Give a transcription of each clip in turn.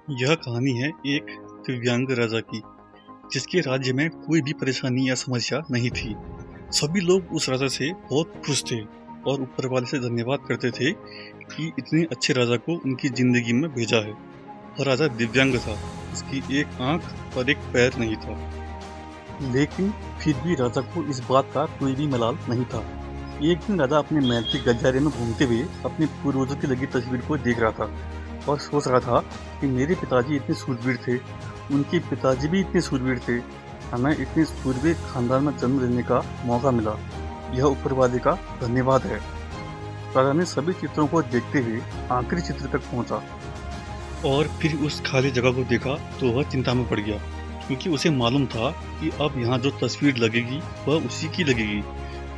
यह कहानी है एक दिव्यांग राजा की, जिसके राज्य में कोई भी परेशानी या समस्या नहीं थी। सभी लोग उस राजा से बहुत खुश थे और ऊपर वाले से धन्यवाद करते थे कि इतने अच्छे राजा को उनकी जिंदगी में भेजा है। वह राजा दिव्यांग था, उसकी एक आंख और एक पैर नहीं था। लेकिन फिर भी राजा को इस बात का कोई भी मलाल नहीं था। एक दिन राजा अपने महल के गलियारे में घूमते हुए अपने पूर्वजों की लगी तस्वीर को देख रहा था और सोच रहा था कि मेरे पिताजी इतने सूरवीर थे, उनके पिताजी भी इतने सूरवीर थे, हमें इतने सूरवीर खानदान में जन्म लेने का मौका मिला। यह ऊपर वाले का धन्यवाद है। राजा ने सभी चित्रों को देखते हुए आखिरी चित्र तक पहुंचा और फिर उस खाली जगह को देखा तो वह चिंता में पड़ गया, क्योंकि उसे मालूम था कि अब यहाँ जो तस्वीर लगेगी वह उसी की लगेगी।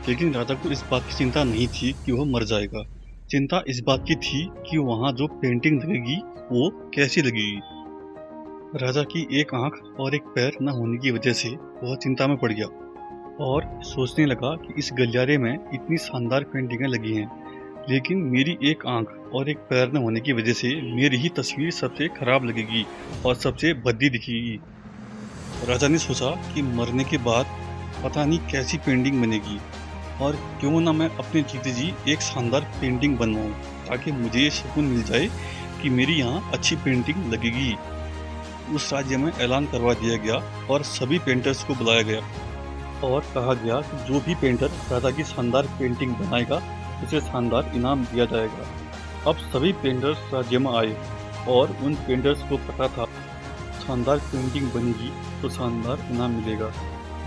लेकिन राजा को इस बात की चिंता नहीं थी कि वह मर जाएगा। चिंता इस बात की थी कि वहाँ जो पेंटिंग लगेगी वो कैसी लगेगी। राजा की एक आंख और एक पैर न होने की वजह से वह चिंता में पड़ गया और सोचने लगा कि इस गलियारे में इतनी शानदार पेंटिंगें लगी हैं, लेकिन मेरी एक आंख और एक पैर न होने की वजह से मेरी ही तस्वीर सबसे खराब लगेगी और सबसे भद्दी दिखेगी। राजा ने सोचा कि मरने के बाद पता नहीं कैसी पेंटिंग बनेगी, और क्यों ना मैं अपने जीते जी एक शानदार पेंटिंग बनवाऊं, ताकि मुझे ये सुकून मिल जाए कि मेरी यहाँ अच्छी पेंटिंग लगेगी। उस राज्य में ऐलान करवा दिया गया और सभी पेंटर्स को बुलाया गया और कहा गया कि जो भी पेंटर राजा की शानदार पेंटिंग बनाएगा उसे शानदार इनाम दिया जाएगा। अब सभी पेंटर्स राज्य में आए और उन पेंटर्स को पता था शानदार पेंटिंग बनेगी तो शानदार इनाम मिलेगा।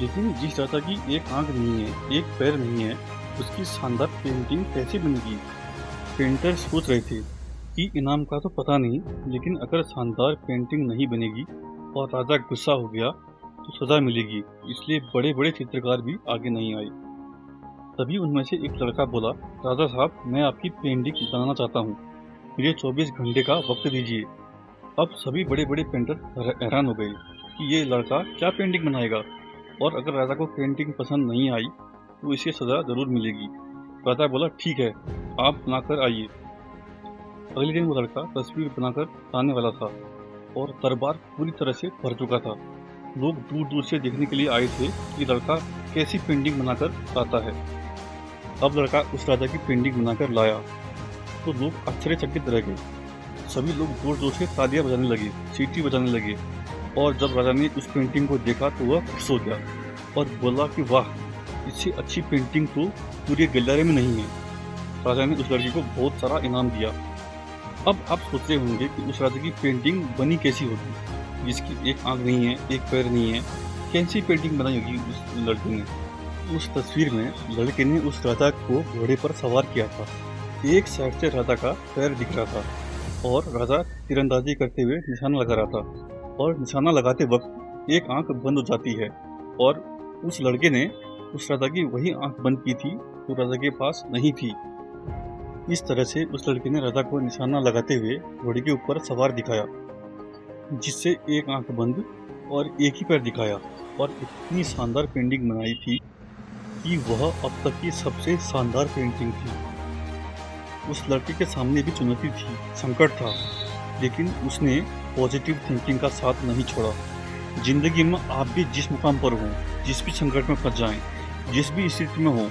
लेकिन जिस राजा की एक आंख नहीं है, एक पैर नहीं है, उसकी शानदार पेंटिंग कैसे बनेगी? पेंटर सोच रहे थे कि इनाम का तो पता नहीं, लेकिन अगर शानदार पेंटिंग नहीं बनेगी और राजा गुस्सा हो गया तो सजा मिलेगी। इसलिए बड़े बड़े चित्रकार भी आगे नहीं आए। तभी उनमें से एक लड़का बोला, राजा साहब, मैं आपकी पेंटिंग बनाना चाहता हूँ, मुझे 24 घंटे का वक्त दीजिए। अब सभी बड़े बड़े पेंटर हैरान हो गए कि ये लड़का क्या पेंटिंग बनाएगा, और अगर राजा को पेंटिंग पसंद नहीं आई तो इसे सजा जरूर मिलेगी। राजा बोला, ठीक है, आप बनाकर आइए। अगले दिन वो लड़का तस्वीर बनाकर लाने वाला था और दरबार पूरी तरह से भर चुका था। लोग दूर दूर से देखने के लिए आए थे कि लड़का कैसी पेंटिंग बनाकर लाता है। अब लड़का उस राजा की पेंटिंग बनाकर लाया तो लोग आश्चर्यचकित रह गए। सभी लोग जोर जोर से तालियां बजाने लगे, सीटी बजाने लगे, और जब राजा ने उस पेंटिंग को देखा तो वह खुश हो गया और बोला कि वाह, इससे अच्छी पेंटिंग तो पूरे गलियारे में नहीं है। राजा ने उस लड़के को बहुत सारा इनाम दिया। अब आप सोच रहे होंगे कि उस राजा की पेंटिंग बनी कैसी होगी, जिसकी एक आंख नहीं है, एक पैर नहीं है, कैसी पेंटिंग बनाई होगी उस लड़के ने। उस तस्वीर में लड़के ने उस राजा को घोड़े पर सवार किया था। एक साइड से राजा का पैर दिख रहा था और राजा तीरंदाजी करते हुए निशाना लगा रहा था, और निशाना लगाते वक्त एक आंख बंद हो जाती है, और उस लड़के ने उस राजा की वही आंख बंद की थी जो राजा के पास नहीं थी। इस तरह से उस लड़के ने राजा को निशाना लगाते हुए घोड़े के ऊपर सवार दिखाया, जिससे एक आंख बंद और एक ही पैर दिखाया, और इतनी शानदार पेंटिंग बनाई थी कि वह अब तक की सबसे शानदार पेंटिंग थी। उस लड़के के सामने भी चुनौती थी, संकट था, लेकिन उसने पॉजिटिव थिंकिंग का साथ नहीं छोड़ा। जिंदगी में आप भी जिस मुकाम पर हो, जिस भी संकट में फंस जाएं, जिस भी स्थिति में हो,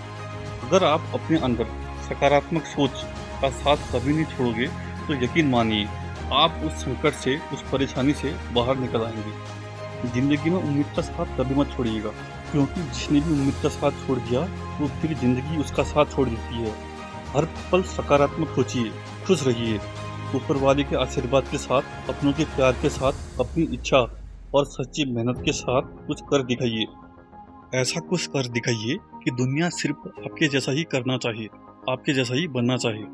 अगर आप अपने अंदर सकारात्मक सोच का साथ कभी नहीं छोड़ोगे तो यकीन मानिए आप उस संकट से, उस परेशानी से बाहर निकल आएंगे। जिंदगी में उम्मीद का साथ कभी मत छोड़िएगा, क्योंकि जिसने भी उम्मीद का साथ छोड़ दिया तो फिर जिंदगी उसका साथ छोड़ देती है। हर पल सकारात्मक सोचिए, खुश रहिए, ऊपर वाले के आशीर्वाद के साथ, अपनों के प्यार के साथ, अपनी इच्छा और सच्ची मेहनत के साथ कुछ कर दिखाइए। ऐसा कुछ कर दिखाइए कि दुनिया सिर्फ आपके जैसा ही करना चाहिए, आपके जैसा ही बनना चाहिए।